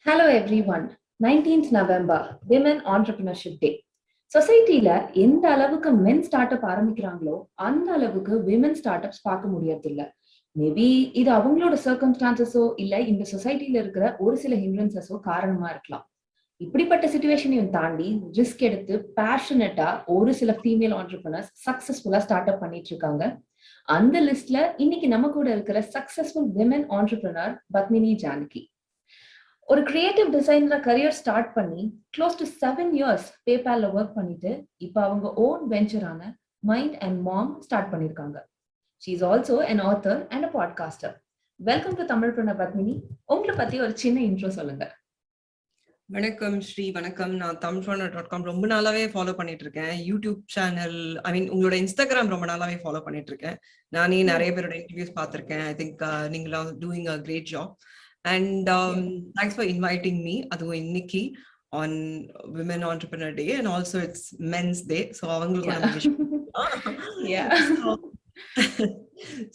Hello everyone. 19th November, Women Entrepreneurship Day. சொசைட்டில எந்த அளவுக்கு மென் ஸ்டார்ட் அப் ஆரம்பிக்கிறாங்களோ அந்த அளவுக்கு விமன் ஸ்டார்ட் அப்ஸ் பார்க்க முடியறது இல்ல. மேபி இது அவங்களோட சர்க்கம்ஸ்டான்சஸோ இல்ல இந்த சொசைட்டில இருக்கிற ஒரு சில ஹிண்ட்ரன்சஸோ காரணமா இருக்கலாம். இப்படிப்பட்ட சிச்சுவேஷனையும் தாண்டி ரிஸ்க் எடுத்து பேஷனட்டா ஒரு சில ஃபீமேல் ஆண்டர்பிரினர்ஸ் சக்சஸ்ஃபுல்லா ஸ்டார்ட் அப் பண்ணிட்டு இருக்காங்க. அந்த லிஸ்ட்ல இன்னைக்கு நம்ம கூட இருக்கிற successful women entrepreneur Padmini Janaki. ஒரு கிரியேட்டிவ் டிசைன்ல கரியர் ஸ்டார்ட் பண்ணி க்ளோஸ் டு 7 years பேபால்ல ஒர்க் பண்ணிட்டு இப்போ அவங்க ஓன் வெஞ்சரான மைண்ட் அண்ட் மாம் ஸ்டார்ட் பண்ணிருக்காங்க. She is also an author and a podcaster. Welcome to Tamilpreneur Padmini. உங்களை பத்தி ஒரு சின்ன இன்ட்ரோ சொல்லுங்க. வணக்கம் ஸ்ரீ. வணக்கம். நான் tamilpreneur.com ரொம்ப நாளாவே ஃபாலோ பண்ணிட்டு இருக்கேன். யூடியூப் சேனல், ஐ மீன் உங்களோட இன்ஸ்டாகிராம் ரொம்ப நாளாவே ஃபாலோ பண்ணிட்டு இருக்கேன். நானே நிறைய பேரோட இன்டர்வியூஸ் பார்த்திருக்கேன். ஐ திங்க் நீங்களாம் doing a great job. And thanks for inviting me. Adu inniki on Women Entrepreneur Day, and also it's Men's Day. So avangalukku nam wish. Yeah.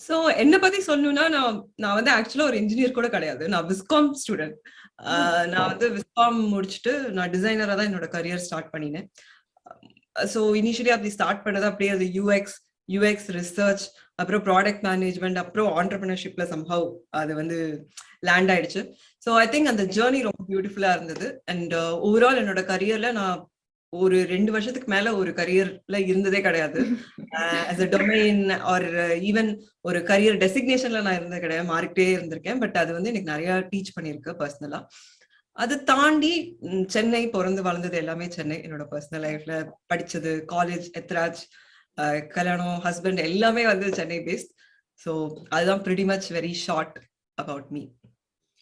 So enna patti solnuna na vandu actually or engineer kuda kadiyadu. Na Viscom student. Na vandu Viscom mudichittu na designer ah da enoda career start panninen. So initially apdi start pannadha apdiye adu UX research, அப்புறம் product management, அப்புறம் ஆண்டர்பிரினர்ஷிப்ல somehow அது வந்து land ஆயிடுச்சு. So I think அந்த journey ரொம்ப பியூட்டிஃபுல்லா இருந்தது. And overall என்னோட கரியர்ல நான் ஒரு 2 வருஷத்துக்கு மேல ஒரு கரியர்ல இருந்ததே கிடையாது. as a domain R even ஒரு கரியர் டெசிக்னேஷன்ல நான் இருந்தது கிடையாது. மாறிக்கிட்டே இருந்திருக்கேன். பட் அது வந்து எனக்கு நிறைய டீச் பண்ணிருக்கு பர்சனலா. அதை தாண்டி சென்னை, பிறந்து வளர்ந்தது எல்லாமே சென்னை. என்னோட பர்சனல் லைஃப்ல படிச்சது காலேஜ், எத்ராஜ், கல்யாணம், ஹஸ்பண்ட் எல்லாமே வந்து சென்னை பேஸ்ட். ஸோ அதுதான் pretty much very short about me.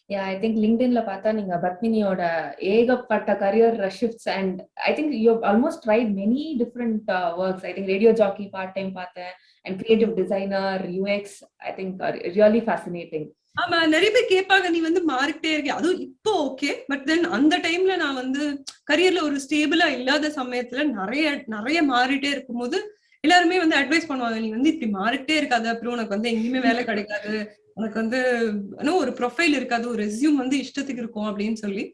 Yeah, I think LinkedInல பார்த்தா நீங்க பத்மினியோட ஏகப்பட்ட career shifts and I think you almost tried many different works. I think radio jockey part time பார்த்தேன் and creative designer, UX. I think really fascinating. ஆமா, நிறைய பேர் கேட்பாங்க நீ வந்து மாறிக்கிட்டே இருக்க. அதுவும் இப்போ ஓகே, பட் தென் அந்த டைம்ல நான் வந்து கரியர்ல ஒரு ஸ்டேபிளா இல்லாத சமயத்துல நிறைய மாறிட்டே இருக்கும்போது எல்லாருமே வந்து அட்வைஸ் பண்ணுவாங்க, நீ வந்து இப்படி மாறிட்டே இருக்காது, அப்புறம் உனக்கு வந்து எங்கேயுமே வேலை கிடைக்காது, உனக்கு வந்து ஒரு ப்ரொஃபைல் இருக்காது, ஒரு ரெஸ்யூம் வந்து இஷ்டத்துக்கு இருக்கும் அப்படின்னு சொல்லி.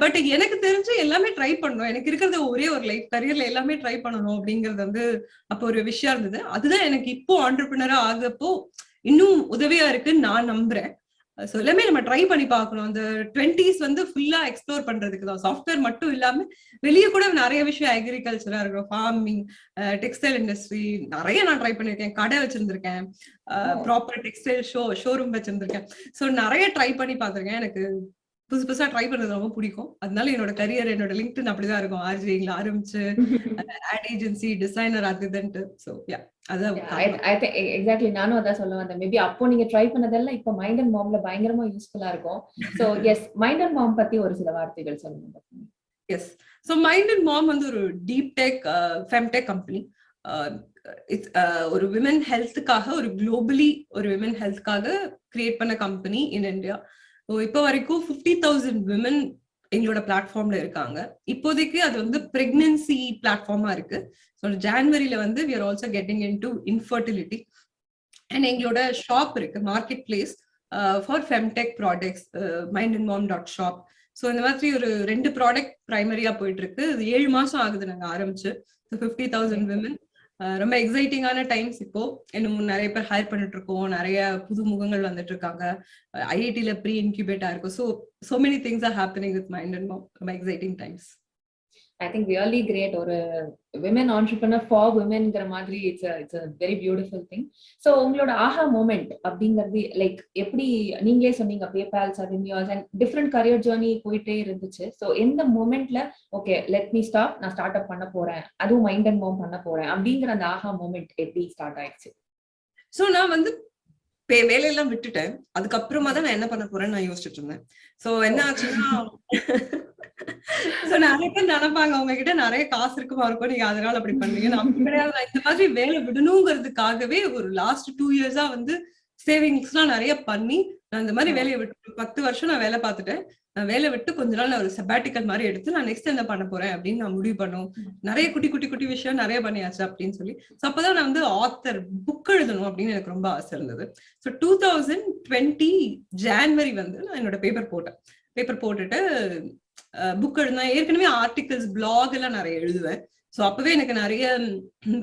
பட் எனக்கு தெரிஞ்சு எல்லாமே ட்ரை பண்ணணும். எனக்கு இருக்கிறது ஒரே ஒரு லைஃப், கரியர்ல எல்லாமே ட்ரை பண்ணணும் அப்படிங்கறது வந்து அப்போ ஒரு விஷயம் இருந்தது. அதுதான் எனக்கு இப்போ ஆண்டர்பிரினரா ஆகப்போ இன்னும் உதவியா இருக்குன்னு நான் நம்புறேன். ஸோ எல்லாமே நம்ம ட்ரை பண்ணி பார்க்கணும். அந்த 20s வந்து ஃபுல்லா எக்ஸ்ப்ளோர் பண்றதுக்கு தான். சாஃப்ட்வேர் மட்டும் இல்லாம வெளியே கூட நிறைய விஷயம், அக்ரிகல்ச்சரா இருக்கணும், ஃபார்மிங், டெக்ஸ்டைல் இண்டஸ்ட்ரி, நிறைய நான் ட்ரை பண்ணிருக்கேன். கடை வச்சிருந்திருக்கேன், ப்ராப்பர் டெக்ஸ்டைல் ஷோரூம் வச்சிருந்திருக்கேன். ஸோ நிறைய ட்ரை பண்ணி பார்த்திருக்கேன். எனக்கு புதுசா ட்ரை பண்றது ரொம்ப பிடிக்கும். அதனால என்னோட கரியர், என்னோட லிங்க்டின் அப்படிதான் இருக்கும். ஆர்ஜில ஆரம்பிச்சு ஆட் ஏஜென்சி, டிசைனர், அதுதான். ஸோ யா, அதான் எக்ஸாக்ட்லி நானும் அதான் சொல்ல வந்தேன். மேபி அப்போ நீங்க ட்ரை பண்ணதெல்லாம் இப்போ மைண்ட் அண்ட் மாம்ல பயங்கரமா யூஸ்ஃபுல்லா இருக்கும். So yes, mind and mom பத்தி ஒரு சில வார்த்தைகள் சொல்லுங்க. Yes, so mind and mom வந்து ஒரு டீப் டெக் ஃபெம்டெக் கம்பெனி. ஒரு விமன் ஹெல்த்துக்காக, ஒரு குளோபலி ஒரு விமன் ஹெல்த்துக்காக கிரியேட் பண்ண கம்பெனி இன் இந்தியா. இப்போ வரைக்கும் 50,000 விமன் எங்களோட பிளாட்ஃபார்ம்ல இருக்காங்க. இப்போதைக்கு அது வந்து பிரெக்னன்சி பிளாட்ஃபார்மா இருக்கு. ஸோ ஜான்வரியில வந்து we are also getting into infertility. And எங்களோட ஷாப் இருக்கு, marketplace for femtech products, mindandmom.shop. So இந்த மாதிரி ஒரு 2 ப்ராடக்ட் பிரைமரியா போயிட்டு இருக்கு. இது 7 மாசம் ஆகுது நாங்க ஆரம்பிச்சு. 50,000 விமன். ரொம்ப எக்ஸைட்டிங்கான டைம்ஸ். இப்போ இன்னும் நிறைய பேர் ஹையர் பண்ணிட்டு இருக்கோம், நிறைய புது முகங்கள் வந்துட்டு இருக்காங்க. ஐஐடில ப்ரீ இன்குபேட் ஆயிருக்கும். so many things are happening with Mind and Mom. ரொம்ப exciting times. I think really great. ஒரு women entrepreneur for womenங்கிற மாதிரி it's a very beautiful thing. So உங்களோட ஆஹா மூமெண்ட் அப்படிங்கிறது லைக் எப்படி நீங்களே சொன்னீங்க, PayPal 7 years and different career journey போயிட்டே இருந்துச்சு. ஸோ எந்த மூமெண்ட்ல ஓகே லெட் மீ ஸ்டாப், நான் ஸ்டார்ட் அப் பண்ண போறேன், அதுவும் மைண்ட் அண்ட் மாம் பண்ண போறேன் அப்படிங்கிற அந்த ஆஹா மூமெண்ட் எப்படி ஸ்டார்ட் ஆயிடுச்சு? ஸோ நான் வந்து வேலையெல்லாம் விட்டுட்டேன். அதுக்கப்புறமா தான் நான் என்ன பண்ண போறேன்னு நான் யோசிச்சுட்டு இருந்தேன். ஸோ என்ன ஆச்சுன்னா, நிறைய பேர் நினைப்பாங்க உங்ககிட்ட நிறைய காசு இருக்குமா இருக்கும், நீங்க அதனால அப்படி பண்றீங்க. நான் அப்படி கிடையாது. இந்த மாதிரி வேலை விடணுங்கிறதுக்காகவே ஒரு லாஸ்ட் 2 years வந்து சேவிங்ஸ்லாம் நிறைய பண்ணி நான் இந்த மாதிரி வேலையை விட்டு 10 வருஷம் நான் வேலை பார்த்துட்டேன். நான் வேலை விட்டு கொஞ்ச நாள் நான் ஒரு செபாட்டிக்கல் மாதிரி எடுத்து நான் நெக்ஸ்ட் என்ன பண்ண போறேன் அப்படின்னு நான் முடிவு பண்ணும். நிறைய குட்டி குட்டி குட்டி விஷயம் நிறைய பண்ணியாச்சு அப்படின்னு சொல்லி. ஸோ அப்பதான் நான் வந்து ஆத்தர் புக் எழுதணும் அப்படின்னு எனக்கு ரொம்ப ஆசை இருந்தது. ஸோ 2020 ஜான்வரி வந்து நான் என்னோட பேப்பர் போட்டுட்டு புக் எழுதுனா ஏற்கனவே ஆர்டிகல்ஸ் பிளாக் எல்லாம் நிறைய எழுதுவேன். ஸோ அப்பவே எனக்கு நிறைய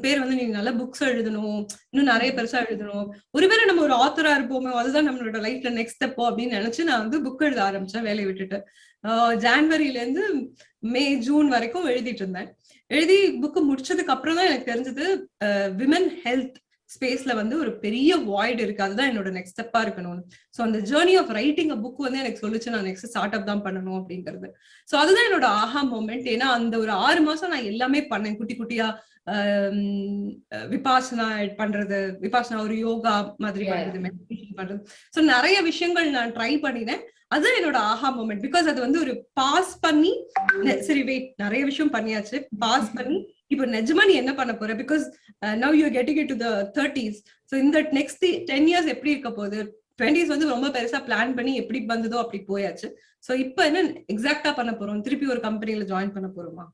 பேர் வந்து நீங்க நல்ல புக்ஸ் எழுதணும், இன்னும் நிறைய பெருசா எழுதணும், ஒருவேளை நம்ம ஒரு ஆத்தரா இருப்போமோ அதுதான் நம்மளோட லைஃப்ல நெக்ஸ்ட் ஸ்டெப்போ அப்படின்னு நினைச்சு நான் வந்து புக் எழுத ஆரம்பிச்சேன் வேலையை விட்டுட்டு. ஜான்வரில இருந்து மே ஜூன் வரைக்கும் எழுதிட்டு இருந்தேன். எழுதி புக்கு முடிச்சதுக்கு அப்புறம் தான் எனக்கு தெரிஞ்சது விமன் ஹெல்த் ஸ்பேஸ்ல வந்து ஒரு பெரிய வாய்டு இருக்கு, அதுதான் என்னோட நெக்ஸ்ட் ஸ்டெப்பா இருக்கணும்னு. ஸோ அந்த journey of writing a book வந்து எனக்கு சொல்லிச்சு நான் நெக்ஸ்ட் ஸ்டார்ட் அப் தான் பண்ணணும் அப்படிங்கிறது. ஸோ அதுதான் என்னோட ஆஹா மொமெண்ட். ஏன்னா அந்த ஒரு 6 மாசம் நான் எல்லாமே பண்ணேன், குட்டி குட்டியா விபாசனா பண்றது, விபாசனா ஒரு யோகா மாதிரி பண்றது, மெடிடேஷன் பண்றது. ஸோ நிறைய விஷயங்கள் நான் ட்ரை பண்ணினேன். அதுதான் என்னோட ஆஹா மொமெண்ட். பிகாஸ் அது வந்து ஒரு பாஸ் பண்ணி சரி வெயிட் நிறைய விஷயம் பண்ணியாச்சு, பாஸ் பண்ணி இப்போ நிஜமா நீ என்ன பண்ண போற, because now you getting it to the 30s. So இந்த நெக்ஸ்ட் 10 years எப்படி இருக்க போகுது, 20s வந்து ரொம்ப பெருசா பிளான் பண்ணி எப்படி வந்ததோ அப்படி போயாச்சு. ஸோ இப்போ என்ன எக்ஸாக்டா பண்ண போறோம், திருப்பி ஒரு கம்பெனில ஜாயின் பண்ண போறோமா,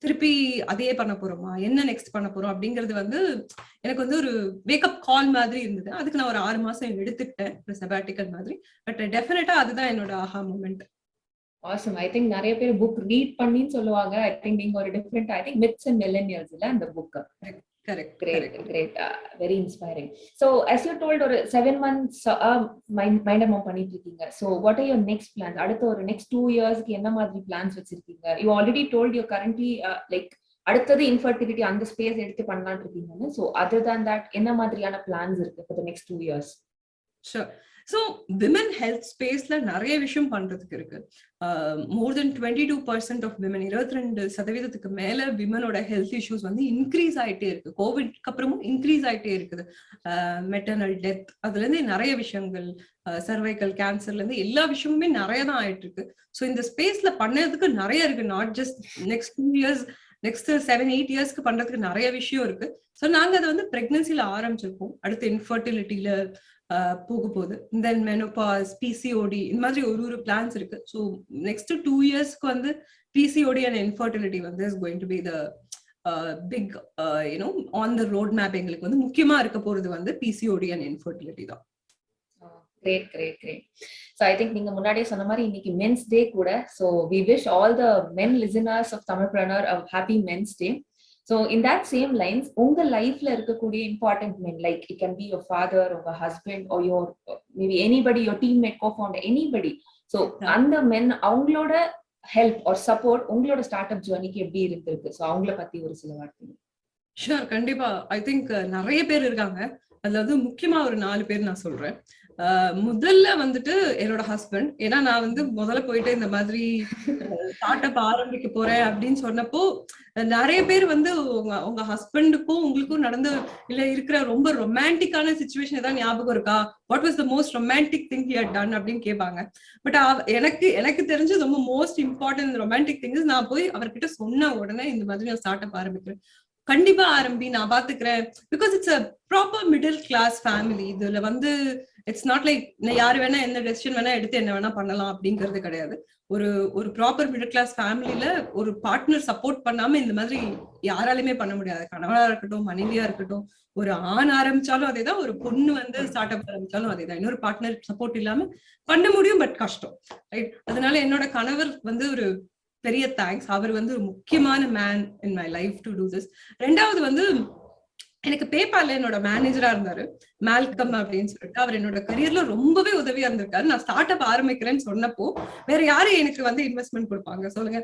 திருப்பி அதையே பண்ண போறோமா, என்ன நெக்ஸ்ட் பண்ண போறோம் அப்படிங்கிறது வந்து எனக்கு வந்து ஒரு வேக்கப் கால் மாதிரி இருந்தது. அதுக்கு நான் ஒரு 6 மாசம் எடுத்துக்கிட்டேன் செபாட்டிக்கல் மாதிரி. பட் டெஃபினட்டா அதுதான் என்னோட ஆஹா மொமெண்ட். Awesome. I think நிறைய பேர் புக் ரீட் பண்ணின்னு சொல்லுவாங்க. I think நீங்க ஒரு different, I think Myths and Millennials இல்ல அந்த book. Correct. Great. Very inspiring. So as you told ஒரு 7 months மைண்ட் அமௌண்ட் பண்ணிட்டு இருக்கீங்க. So what are your next plans? அடுத்த ஒரு next 2 yearsக்கு என்ன மாதிரி plans வச்சிருக்கீங்க? You already told you currently like அடுத்தது infertility அந்த ஸ்பேஸ் எடுத்து பண்ணலாம்னு இருக்கீங்க. So other than that என்ன மாதிரியான plans இருக்கு for the next 2 years? Sure. So women health ஸ்பேஸ்ல நிறைய விஷயம் பண்றதுக்கு இருக்கு. மோர் தென் 22% ஆஃப் விமன், 22% மேல விமனோட ஹெல்த் இஷ்யூஸ் வந்து இன்க்ரீஸ் ஆயிட்டே இருக்கு. கோவிட்க்கு அப்புறமும் இன்க்ரீஸ் ஆயிட்டே இருக்குது. மெட்டர்னல் டெத், அதுல இருந்து நிறைய விஷயங்கள், சர்வைக்கல் கேன்சர்ல இருந்து எல்லா விஷயமுமே நிறைய தான் ஆயிட்டு இருக்கு. ஸோ இந்த ஸ்பேஸ்ல பண்ணதுக்கு நிறைய இருக்கு. Not just next 2 years, next 7-8 yearsக்கு பண்றதுக்கு நிறைய விஷயம் இருக்கு. ஸோ நாங்க அதை வந்து பிரெக்னன்சில ஆரம்பிச்சிருக்கோம், அடுத்து இன்ஃபர்டிலிட்டியில போக போகுது, தென் மெனோபாஸ், பிசிஓடி, இந்த மாதிரி ஒரு பிளான்ஸ் இருக்கு. ஸோ நெக்ஸ்ட் 2 yearsக்கு வந்து பிசிஓடி அண்ட் இன்ஃபர்டிலிட்டி வந்து is going to be the big you know on the road map. எங்களுக்கு வந்து முக்கியமா இருக்க போறது வந்து பிசிஓடி அண்ட் இன்ஃபர்டிலிட்டி தான். Great. So I think நீங்க முன்னாடியே சொன்ன மாதிரி இன்னைக்கு மென்ஸ் டே கூட. So we wish all the men listeners of Tamilpreneur a happy men's day. So in that same lines, உங்க லைஃப்ல இருக்கக்கூடிய important men, like it can be your father, உங்க husband, or your maybe anybody, your teammate, co-founder, anybody. So அந்த men அவங்களோட help or support உங்களோட start up ஜர்னிக்கு எப்படி இருந்திருக்கு? So அவங்கள பத்தி ஒரு சில வார்த்தைகள். ஷூர், கண்டிப்பா. ஐ திங்க் நிறைய பேர் இருக்காங்க. அதுல வந்து முக்கியமா ஒரு 4 பேர் நான் சொல்றேன். முதல்ல வந்துட்டு என்னோட ஹஸ்பண்ட். ஏன்னா நான் வந்து முதல்ல போயிட்டு இந்த மாதிரி ஸ்டார்ட் அப் ஆரம்பிக்க போறேன் அப்படின்னு சொன்னப்போ நிறைய பேர் வந்து உங்க ஹஸ்பண்டுக்கும் உங்களுக்கும் நடந்து இல்ல இருக்கிற ரொம்ப ரொமான்டிக்கான சிச்சுவேஷன் ஏதாவது ஞாபகம் இருக்கா, what was the most romantic thing he had ton அப்படின்னு கேட்பாங்க. பட் எனக்கு தெரிஞ்சு ரொம்ப most important romantic thing is, நான் போய் அவர்கிட்ட சொன்ன உடனே இந்த மாதிரி நான் ஸ்டார்ட் அப் ஆரம்பிக்கிறேன், கண்டிப்பா ஆரம்பி, நான் பாத்துக்கிறேன். Because it's a proper middle class family. இதுல வந்து இட்ஸ் நாட் லைக் யாரு வேணா என்ன டெசிஷன் வேணா எடுத்து என்ன வேணா பண்ணலாம் அப்படிங்கிறது கிடையாது. ஒரு ப்ராப்பர் மிடில் கிளாஸ் ஃபேமிலியில ஒரு பார்ட்னர் சப்போர்ட் பண்ணாம இந்த மாதிரி யாராலுமே பண்ண முடியாது. கணவனா இருக்கட்டும், மனைவியா இருக்கட்டும், ஒரு ஆண் ஆரம்பிச்சாலும் அதேதான், ஒரு பொண்ணு வந்து ஸ்டார்ட் அப் ஆரம்பிச்சாலும் அதேதான். இன்னொரு பார்ட்னர் சப்போர்ட் இல்லாம பண்ண முடியும், பட் கஷ்டம், ரைட்? அதனால என்னோட கணவர் வந்து ஒரு பெரிய தேங்க்ஸ். அவர் வந்து ஒரு முக்கியமான man in my life to do this. ரெண்டாவது வந்து எனக்கு பேபால்ல என்னோட மேனேஜரா இருந்தாரு, மால்கம் அப்படின்னு சொல்லிட்டு. அவர் என்னோட கரியர்ல ரொம்பவே உதவியா இருந்திருக்காரு. நான் ஸ்டார்ட் அப் ஆரம்பிக்கிறேன்னு சொன்னப்போ வேற யாரு எனக்கு வந்து இன்வெஸ்ட்மெண்ட் கொடுப்பாங்க சொல்லுங்க?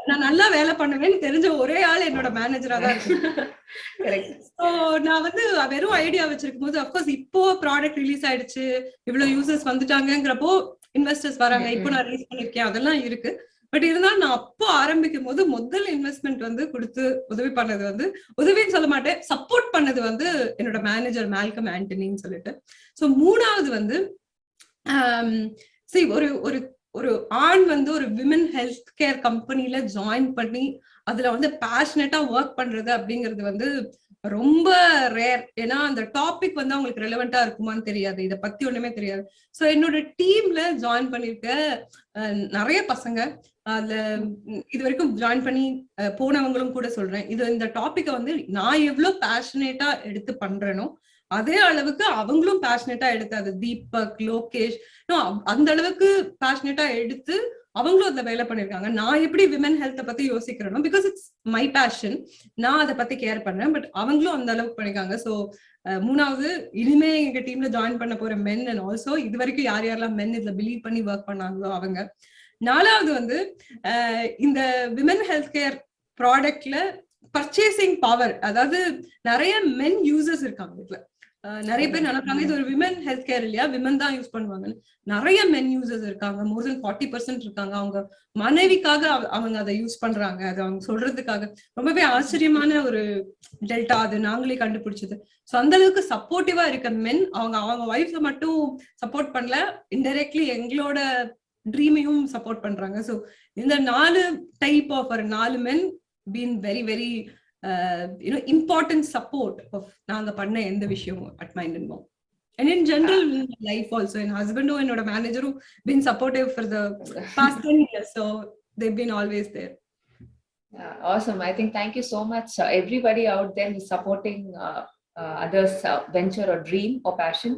நான் நல்லா வேலை பண்ணுவேன்னு தெரிஞ்ச ஒரே ஆள் என்னோட மேனேஜரா தான் இருக்கு. ஸோ நான் வந்து வெறும் ஐடியா வச்சிருக்கும் போது, அப்கோர்ஸ் இப்போ ப்ராடக்ட் ரிலீஸ் ஆயிடுச்சு, இவ்வளவு யூசர்ஸ் வந்துட்டாங்கிறப்போ இன்வெஸ்டர்ஸ் வராங்க, இப்போ நான் ரிலீஸ் பண்ணிருக்கேன், அதெல்லாம் இருக்கு. பட் இருந்தாலும் நான் அப்போ ஆரம்பிக்கும் போது முதல் இன்வெஸ்ட்மெண்ட் வந்து கொடுத்து உதவி பண்ணது வந்து, உதவின்னு சொல்ல மாட்டேன், சப்போர்ட் பண்ணது வந்து என்னோட மேனேஜர் மால்கம் ஆண்டனின்னு சொல்லிட்டு. ஸோ மூணாவது வந்து ஒரு ஒரு ஒரு ஆண் வந்து ஒரு விமன் ஹெல்த் கேர் கம்பெனில ஜாயின் பண்ணி அதுல வந்து பேஷனேட்டா ஒர்க் பண்றது அப்படிங்கிறது வந்து ரொம்ப ரேர். ஏன்னா அந்த டாபிக் வந்து அவங்களுக்கு ரெலவெண்டா இருக்குமான்னு தெரியாது, இதை பத்தி ஒண்ணுமே தெரியாது. சோ என்னோட டீம்ல ஜாயின் பண்ணிருக்க நிறைய பசங்க, அதுல இது வரைக்கும் ஜாயின் பண்ணி போனவங்களும் கூட சொல்றேன், இந்த டாபிக்கை வந்து நான் எவ்வளவு பேஷனேட்டா எடுத்து பண்றேனோ அதே அளவுக்கு அவங்களும் பேஷனேட்டா எடுத்து, அது தீபக், லோகேஷ் அந்த அளவுக்கு பேஷனேட்டா எடுத்து அவங்களும் அந்த வேலை பண்ணிருக்காங்க. நான் எப்படி விமன் ஹெல்த் பத்தி யோசிக்கிறேனோ, பிகாஸ் இட்ஸ் மை பேஷன், நான் அதை பத்தி கேர் பண்றேன். பட் அவங்களும் அந்த அளவுக்கு பண்ணிருக்காங்க. சோ மூணாவது, இனிமே எங்க டீம்ல ஜாயின் பண்ண போற மென் அண்ட் ஆல்சோ இது வரைக்கும் யார் யாரெல்லாம் மென் இதுல பிலீவ் பண்ணி ஒர்க் பண்ணாங்களோ அவங்க. நாலாவது வந்து இந்த விமன் ஹெல்த் கேர் ப்ராடக்ட்ல பர்ச்சேசிங் பவர், அதாவது நிறைய மென் யூசர்ஸ் இருக்காங்க இதுல. நிறைய பேர் நினைப்பாங்க இது ஒரு விமன் ஹெல்த் கேர் இல்லையா, விமன் தான் யூஸ் பண்ணுவாங்கன்னு. நிறைய மென் யூசர்ஸ் இருக்காங்க, மோர் தென் 40% இருக்காங்க. அவங்க மனைவிக்காக அவங்க அதை யூஸ் பண்றாங்க, அது அவங்க சொல்றதுக்காக. ரொம்பவே ஆச்சரியமான ஒரு டெல்டா அது, நாங்களே கண்டுபிடிச்சது. சோ அந்த அளவுக்கு சப்போர்ட்டிவா இருக்க மென் அவங்க ஒய்ஃபை மட்டும் சப்போர்ட் பண்ணல, இன்டைரக்ட்லி எங்களோட ட்ரீமையும் சப்போர்ட் பண்றாங்க. சோ இந்த 4 டைப் ஆஃப் ஒரு 4 men been very very important support of நாங்க பண்ண எந்த விஷயமும் at Mind and Mom. And in general in life also, என் ஹஸ்பண்டும் என்னோட மேனேஜரும் been supportive for the past 10 years, so they've been always there. Awesome. I think thank you so much everybody out there who's supporting others venture or dream or passion.